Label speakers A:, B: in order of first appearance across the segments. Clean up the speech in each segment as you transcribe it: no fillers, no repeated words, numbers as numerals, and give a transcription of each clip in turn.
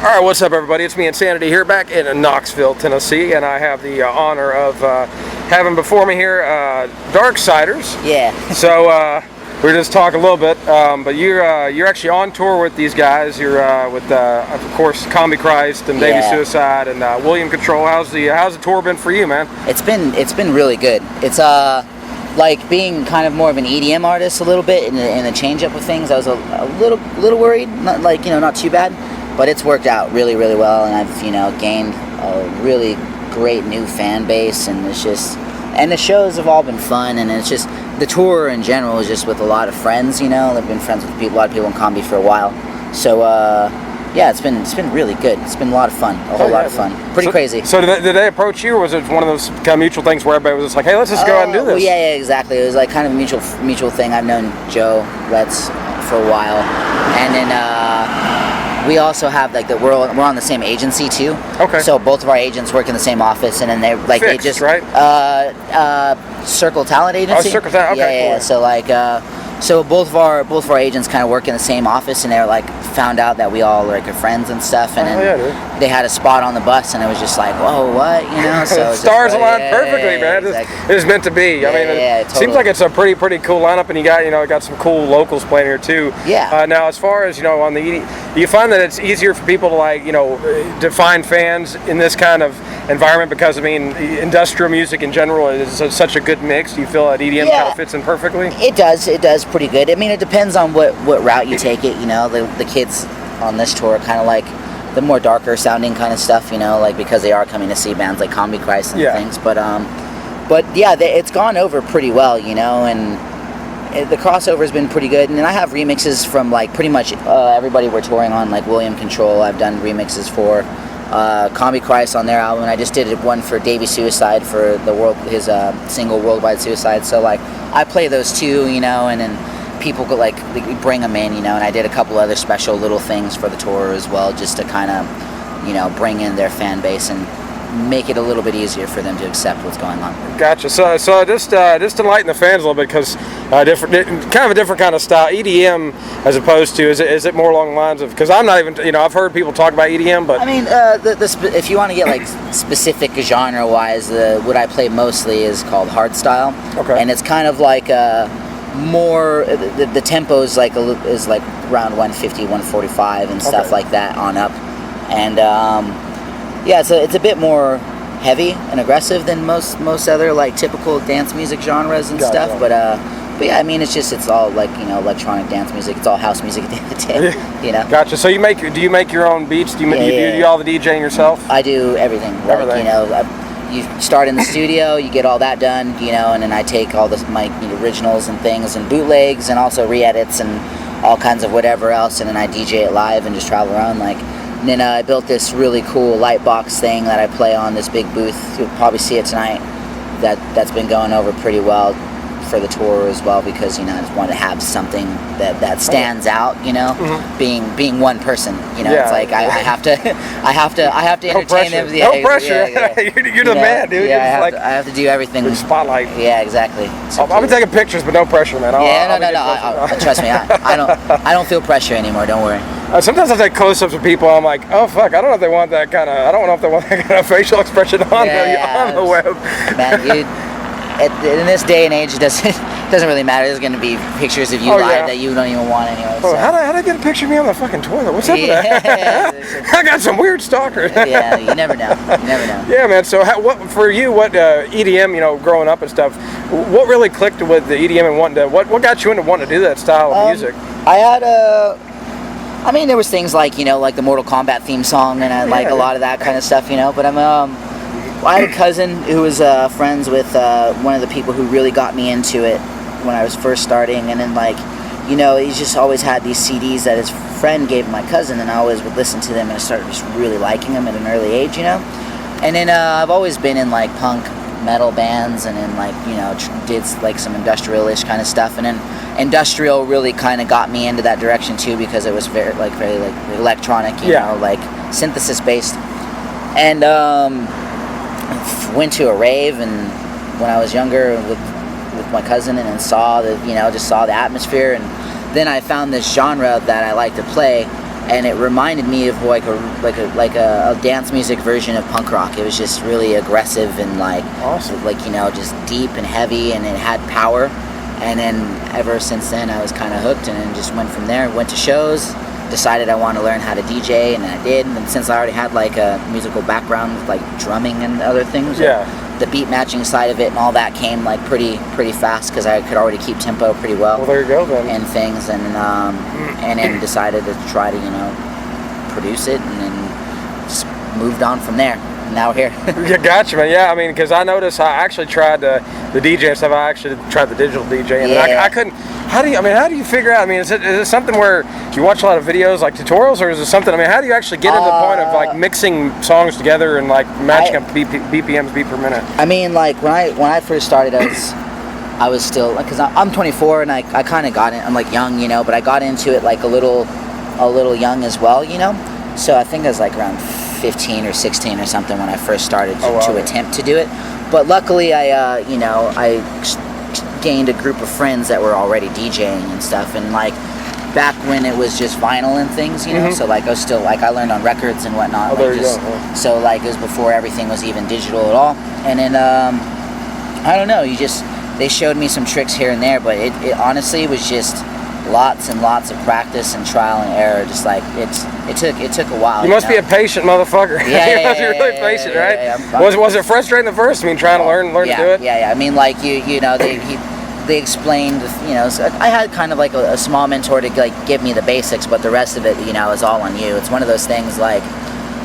A: Alright, what's up everybody? It's me, Insanity, here back in Knoxville, Tennessee, and I have the honor of having before me here Darksiderz.
B: Yeah.
A: So we're just talking a little bit, but you're actually on tour with these guys. You're with of course Combi Christ and Baby Suicide and William Control. How's the tour been for you, man?
B: It's been really good. It's like being kind of more of an EDM artist a little bit in the change up of things. I was a little worried, not too bad. But it's worked out really, really well, and I've gained a really great new fan base, and the shows have all been fun, and it's just the tour in general is just with a lot of friends. I've been friends with a lot of people in comedy for a while, so yeah, it's been really good. It's been a lot of fun, a whole lot of fun, pretty crazy.
A: So did they approach you, or was it one of those kind of mutual things where everybody was just like, hey, let's just go out and do this?
B: Well, yeah, exactly. It was like kind of a mutual thing. I've known Joe Letts for a while, and then. We also have we're on the same agency too. Okay. So both of our agents work in the same office, and then they just
A: right?
B: Circle Talent Agency.
A: Oh, Circle Talent. Okay.
B: Yeah. Cool. So both of our agents kind of work in the same office, and they found out that we all are friends and stuff, and then they had a spot on the bus, and it was just like, whoa, what, So
A: stars aligned perfectly, man. Exactly. It's meant to be. I mean, it seems like it's a pretty cool lineup, and you got some cool locals playing here too.
B: Yeah.
A: Now, as far as on the do you find that it's easier for people to to find fans in this kind of environment, because industrial music in general is such a good mix? Do you feel that EDM kind of fits in perfectly?
B: It does pretty good. It depends on what route you take it. The kids on this tour are kind of like the more darker sounding kind of stuff, because they are coming to see bands like Combi Christ and things. But yeah, it's gone over pretty well, and the crossover's been pretty good. And then I have remixes from pretty much everybody we're touring on, like William Control. I've done remixes for Combi Christ on their album. I just did one for Baby Suicide for his single Worldwide Suicide. So I play those too, and then people go we bring them in, and I did a couple other special little things for the tour as well, just to kind of bring in their fan base and make it a little bit easier for them to accept what's going on.
A: Gotcha. So just to enlighten the fans a little bit, because kind of a different kind of style, EDM as opposed to is it more along the lines of, because I'm not even I've heard people talk about EDM, but
B: if you want to get specific genre wise, what I play mostly is called hardstyle. Okay. And it's kind of more the tempo is is around 150, 145 and stuff like that on up, and yeah, it's a bit more heavy and aggressive than most other typical dance music genres and stuff. But yeah, it's all electronic dance music. It's all house music at the end of the day.
A: Gotcha. So do you make your own beats? Do you do all the DJing yourself?
B: I do everything. You start in the studio, you get all that done, and then I take all my originals and things and bootlegs and also re-edits and all kinds of whatever else, and then I DJ it live and just travel around And then I built this really cool light box thing that I play on this big booth. You'll probably see it tonight. That's been going over pretty well for the tour as well, because I just wanted to have something that stands out. Being one person. I have to entertain them.
A: Yeah, no pressure. Yeah. You're the man, dude.
B: Yeah, I have to do everything.
A: Spotlight.
B: Yeah, exactly.
A: I'll be taking pictures, but no pressure, man.
B: No. Trust me, I don't feel pressure anymore. Don't worry.
A: Sometimes I take close-ups of people. I'm like, oh fuck, I don't know if they want that kind of. I don't know if they want that kind of facial expression on the web.
B: Man, dude. In this day and age, it doesn't really matter. There's going to be pictures of you live that you don't even want anyway. So.
A: How'd I get a picture of me on the fucking toilet? What's up with that? I got some weird stalkers.
B: Yeah, you never know.
A: Yeah, man. So what EDM, growing up and stuff, what really clicked with the EDM and wanting to, what got you into wanting to do that style of music?
B: I had there was things like the Mortal Kombat theme song, and I like a lot of that kind of stuff, but I had a cousin who was friends with one of the people who really got me into it when I was first starting, and then he just always had these CDs that his friend gave my cousin, and I always would listen to them, and I started just really liking them at an early age, And then I've always been in punk metal bands, and then did some industrial-ish kind of stuff, and then industrial really kind of got me into that direction too, because it was very electronic, synthesis based, and went to a rave and when I was younger with my cousin, and then saw the atmosphere, and then I found this genre that I like to play, and it reminded me of like a dance music version of punk rock. It was just really aggressive and like
A: awesome,
B: like just deep and heavy, and it had power. And then ever since then, I was kind of hooked, and then just went from there. Went to shows, decided I wanted to learn how to DJ, and I did. And since I already had like a musical background with like drumming and other things, the beat matching side of it and all that came like pretty fast, because I could already keep tempo pretty well.
A: Well, there you go then.
B: And things, and then decided to try to produce it, and then just moved on from there. And now we're here.
A: Yeah, gotcha, man. Yeah, I mean, because I noticed I actually tried the DJ and stuff. I actually tried the digital DJ, and I couldn't. How do you figure out? I mean, is it something where you watch a lot of videos, like tutorials, or is it something? I mean, how do you actually get to the point of like mixing songs together and like matching up BPMs, beat per minute?
B: I mean, like when I first started, I was still, because I'm 24 and I kind of got in. I'm like young, but I got into it like a little young as well, So I think I was like around 15 or 16 or something when I first started to attempt to do it. But luckily, I gained a group of friends that were already DJing and stuff, and like back when it was just vinyl and things, so like I was still like, I learned on records and whatnot.
A: There you go.
B: So like it was before everything was even digital at all. And then I don't know, they showed me some tricks here and there, but it honestly was just lots and lots of practice and trial and error. Just like it took a while.
A: You must be a patient motherfucker. You must be really patient, right? Was it frustrating the first? I mean, trying to learn to do it.
B: Yeah. I mean, like they explained, so I had kind of like a small mentor to like give me the basics, but the rest of it, is all on you. It's one of those things like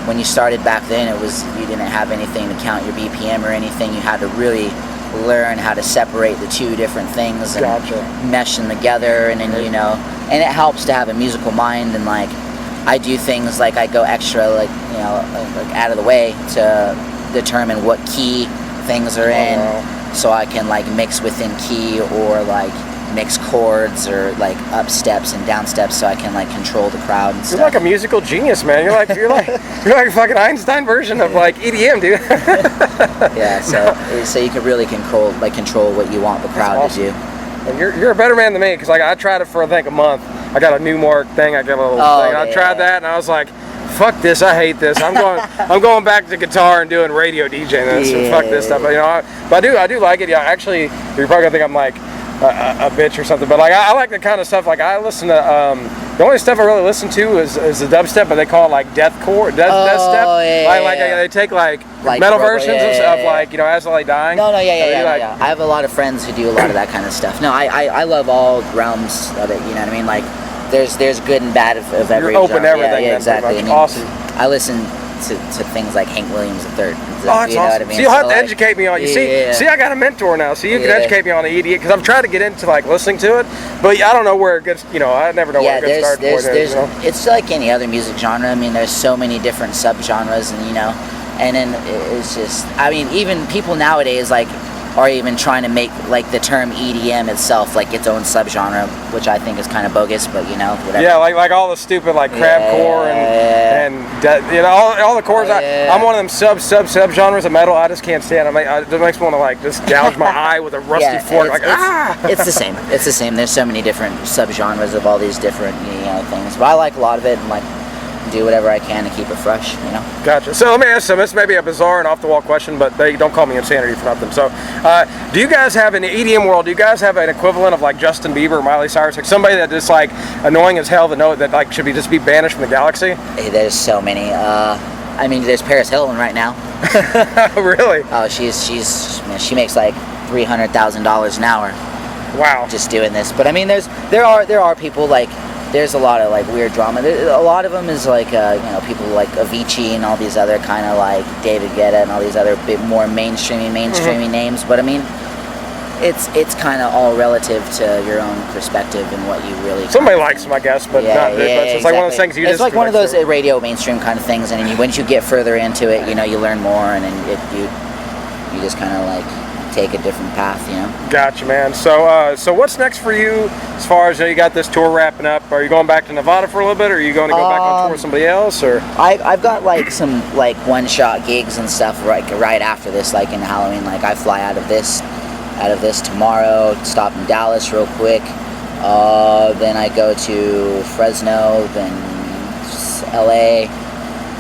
B: when you started back then, you didn't have anything to count your BPM or anything. You had to really learn how to separate the two different things and mesh them together, and then and it helps to have a musical mind. And like I do things like I go extra like out of the way to determine what key things are in, so I can like mix within key, or like mix chords, or like up steps and down steps, so I can like control the crowd and stuff.
A: You're like a musical genius, man. You're like a fucking Einstein version of like EDM, dude.
B: Yeah, so you can really control what you want the crowd to do.
A: And you're a better man than me, because like I tried it for I think a month. I got a Newmark thing. I got a little thing. I tried that, and I was like, fuck this, I hate this. I'm going back to guitar and doing radio DJing. So fuck this stuff. But I do like it. Yeah, actually, you're probably gonna think I'm like a bitch or something, but like I like the kind of stuff. Like I listen to the only stuff I really listen to is the dubstep, but they call it like deathcore, death step. They take like metal versions of like As I Lay Dying.
B: I have a lot of friends who do a lot of that kind of stuff. No, I love all realms of it. You know what I mean? Like there's good and bad of every.
A: You're open to everything.
B: Yeah, exactly. I mean,
A: awesome.
B: I listen to things like Hank Williams III.
A: Oh, that's awesome. So you'll have to educate me on you. See, I got a mentor now, so you can educate me on the EDM, because I'm trying to get into like listening to it, but I don't know where it gets. I never know where it gets started.
B: It's like any other music genre. I mean, there's so many different subgenres, and then it's just. I mean, even people nowadays like are even trying to make like the term EDM itself like its own subgenre, which I think is kind of bogus, but whatever.
A: Yeah, like all the stupid like crabcore and all the cores. I'm one of them subgenres of metal I just can't stand. It makes me want to like just gouge my eye with a rusty fork.
B: It's the same. It's the same. There's so many different subgenres of all these different things, but I like a lot of it, and like do whatever I can to keep it fresh,
A: Gotcha. So let me ask you, this may be a bizarre and off-the-wall question, but they don't call me insanity for nothing. So, do you guys have, in the EDM world, do you guys have an equivalent of like Justin Bieber or Miley Cyrus, like somebody that is like annoying as hell that like should just be banished from the galaxy?
B: Hey, there's so many. I mean, there's Paris Hilton right now.
A: Really?
B: Oh, she makes like $300,000 an hour.
A: Wow.
B: Just doing this, but I mean, there are people like. There's a lot of like weird drama. A lot of them is like people like Avicii and all these other kind of like David Guetta and all these other bit more mainstreamy names. But I mean, it's kind of all relative to your own perspective and what you really.
A: Somebody likes them, I guess, but not. It's exactly. Like one of those things you. It's
B: like one of those radio mainstream kind of things, and then once you get further into it, you learn more, and then you just kind of like take a different path,
A: Gotcha, man. So what's next for you as far as you got this tour wrapping up? Are you going back to Nevada for a little bit, or are you going to go back on tour with somebody else, or?
B: I've got like some like one-shot gigs and stuff right after this, like in Halloween. Like I fly out of this tomorrow, stop in Dallas real quick, then I go to Fresno, then LA,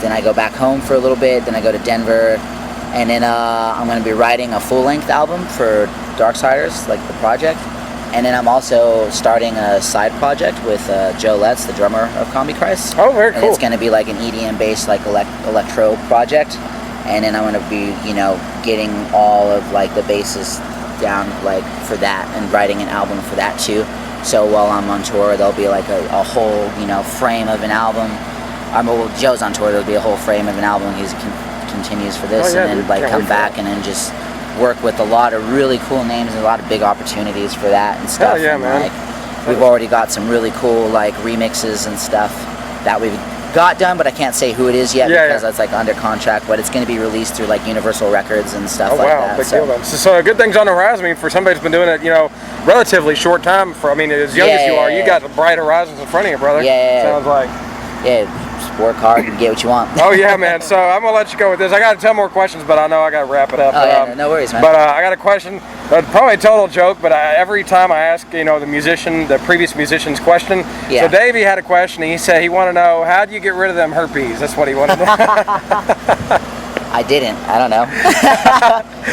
B: then I go back home for a little bit, then I go to Denver, and then I'm going to be writing a full-length album for Darksiderz, like the project. And then I'm also starting a side project with Joe Letts, the drummer of Combi Christ.
A: Oh, very cool.
B: And it's going to be like an EDM-based, like electro project. And then I'm going to be, you know, getting all of like the bases down, like for that, and writing an album for that too. So while I'm on tour, there'll be like a whole, you know, frame of an album. Well, Joe's on tour. There'll be a whole frame of an album. He continues for this, and then like come back and then just work with a lot of really cool names and a lot of big opportunities for that and stuff.
A: Hell yeah,
B: and,
A: man.
B: Like, we've already got some really cool like remixes and stuff that we've got done, but I can't say who it is yet because that's like under contract. But it's going to be released through like Universal Records and stuff like that.
A: Big deal then. So good things on the horizon. I mean, for somebody who's been doing it, you know, relatively short time. For I mean, as young as you are, you got bright horizons in front of you, brother. Sounds like.
B: Just work hard and get what you want.
A: Oh yeah, man. So I'm gonna let you go with this. I got 10 more questions, but I know I gotta wrap it up.
B: No worries, man.
A: But I got a question. Probably a total joke, but every time I ask, you know, the previous musician's question.
B: Yeah.
A: So Davey had a question. He said he wanted to know, how do you get rid of them herpes? That's what he wanted to know.
B: I didn't. I don't know.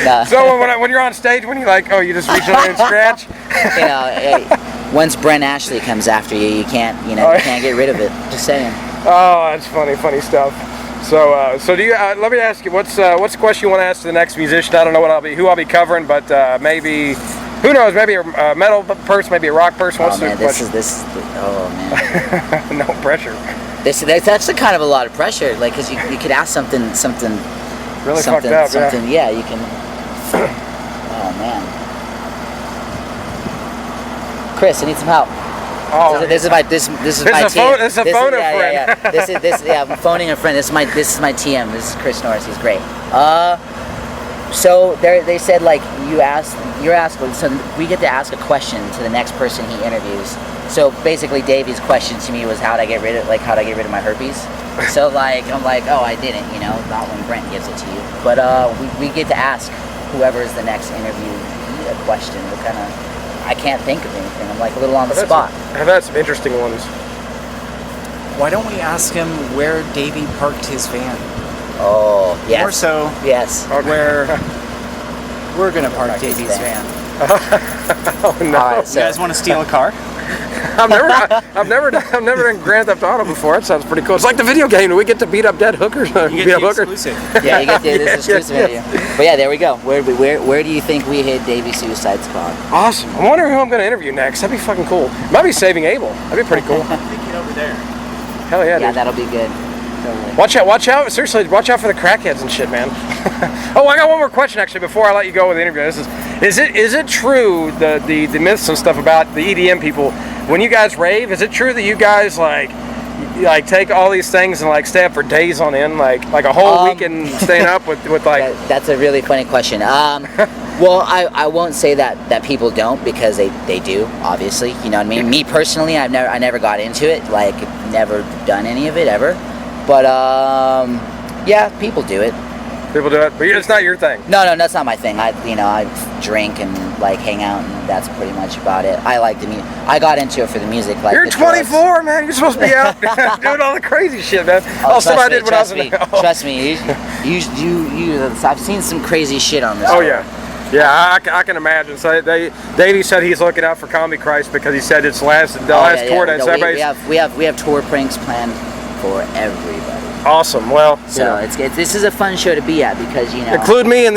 B: No.
A: So when you're on stage, when you like, oh, you just reach over and scratch.
B: You know, once Brent Ashley comes after you, you can't get rid of it. Just saying.
A: Oh, that's funny stuff. So do you? Let me ask you, what's the question you want to ask to the next musician? I don't know who I'll be covering, but maybe, who knows? Maybe a metal person, maybe a rock person. What's the question?
B: Oh man.
A: No pressure.
B: That's the kind of a lot of pressure, like, because you could ask something
A: really fucked up.
B: Yeah, you can. Oh man. Chris, I need some help.
A: Oh,
B: this is my team.
A: This is a phone a friend.
B: Yeah. I'm phoning a friend. This is my TM. This is Chris Norris. He's great. So they said like you're asked. So we get to ask a question to the next person he interviews. So basically, Davey's question to me was how to get rid of my herpes. So like I'm like, oh, I didn't. You know, not when Brent gives it to you. But we get to ask whoever is the next interviewee a question. What kind of. I can't think of anything. I'm like a little on the spot.
A: I've had some interesting ones.
C: Why don't we ask him where Davey parked his van?
B: Oh, yes.
C: More so,
B: yes.
C: Where we're gonna park Davey's van.
A: Oh no!
B: All right, so
C: you guys want to steal a car?
A: I've never done Grand Theft Auto before. It sounds pretty cool. It's like the video game. Do we get to beat up dead hookers?
C: You get the exclusive.
B: Yeah, you get this exclusive video. But yeah, there we go. Where do you think we hit Davey Suicide's car?
A: Awesome. I'm wondering who I'm going to interview next. That'd be fucking cool. Might be Saving Abel. That'd be pretty cool.
C: I'm thinking over there.
A: Hell yeah,
B: Yeah,
A: dude.
B: that'll be good. Totally.
A: Watch out. Seriously, watch out for the crackheads and shit, man. Oh, I got one more question actually before I let you go with the interview. Is it true the myths and stuff about the EDM people? When you guys rave, is it true that you guys like take all these things and like stay up for days on end, like a whole weekend staying up with like?
B: That's a really funny question. Well, I won't say that people don't, because they do, obviously. You know what I mean? Me personally, I never got into it, like never done any of it ever. But yeah, people do it.
A: People do it, but it's not your thing.
B: No, that's not my thing. I drink and like hang out, and that's pretty much about it. I like the music. I got into it for the music. Like,
A: you're 24, man. You're supposed to be out doing all the crazy shit, man.
B: I did when I was in. Trust me, I've seen some crazy shit on this.
A: Oh yeah. Yeah, I can imagine. So Davey said he's looking out for Combi Christ because he said it's the last tour dance.
B: We have tour pranks planned for everybody.
A: Awesome. Well,
B: so this is a fun show to be at, because you know.
A: Include me in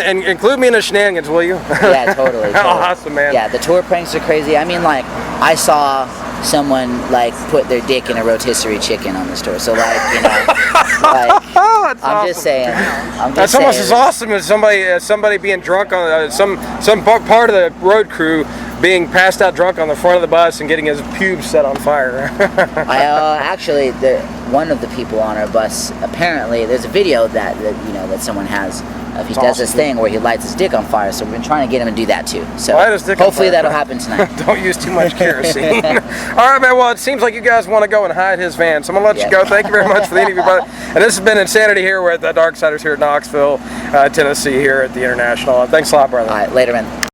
A: the shenanigans, will you?
B: Yeah, totally.
A: Awesome, man.
B: Yeah, the tour pranks are crazy. I mean, like, I saw someone like put their dick in a rotisserie chicken on this tour. So like, you know, like, I'm
A: awesome.
B: just saying.
A: That's almost as awesome as somebody being drunk on some part of the road crew being passed out drunk on the front of the bus and getting his pubes set on fire.
B: Actually, one of the people on our bus, apparently, there's a video that someone has. He does this thing where he lights his dick on fire, so we've been trying to get him to do that too. So hopefully that'll happen tonight.
A: Don't use too much kerosene. All right, man. Well, it seems like you guys want to go and hide his van, so I'm gonna let you go. Thank you very much for the interview, brother. And this has been Insanity here with the Darksiderz here at Knoxville, Tennessee, here at the International. Thanks a lot, brother.
B: All right, later, man.